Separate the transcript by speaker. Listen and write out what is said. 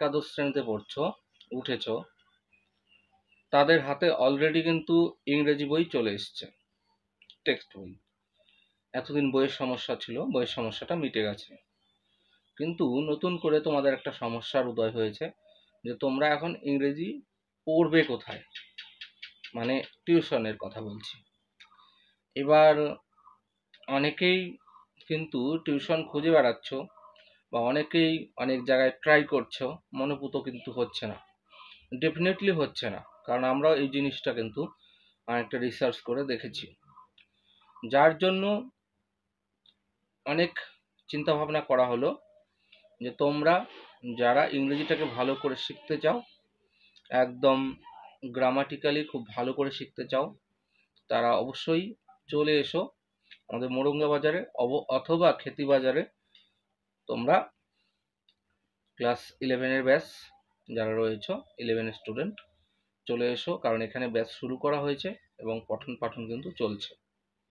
Speaker 1: একাদশ শ্রেণীতে পড়ছো, উঠেছো, তাদের হাতে অলরেডি কিন্তু ইংরেজি বই চলে এসছে, টেক্সট বই। এতদিন বইয়ের সমস্যা ছিল, বইয়ের সমস্যাটা মিটে গেছে, কিন্তু নতুন করে তোমাদের একটা সমস্যার উদয় হয়েছে যে তোমরা এখন ইংরেজি পড়বে কোথায়, মানে টিউশনের কথা বলছি। এবার অনেকেই কিন্তু টিউশন খুঁজে বেড়াচ্ছ বা অনেকেই অনেক জায়গায় ট্রাই করছো, মনোপুত কিন্তু হচ্ছে না, ডেফিনেটলি হচ্ছে না, কারণ আমরাও এই জিনিসটা কিন্তু অনেকটা রিসার্চ করে দেখেছি। যার জন্য অনেক চিন্তা ভাবনা করা হলো যে তোমরা যারা ইংরেজিটাকে ভালো করে শিখতে চাও, একদম গ্রামাটিক্যালি খুব ভালো করে শিখতে চাও, তারা অবশ্যই চলে এসো আমাদের মোরঙ্গা বাজারে অথবা খেতি বাজারে। তোমরা ক্লাস 11-এর ব্যাচ যারা রয়েছে, 11 স্টুডেন্ট, চলে এসো, কারণ এখানে ব্যাচ শুরু করা হয়েছে এবং পঠন পাঠন কিন্তু চলছে।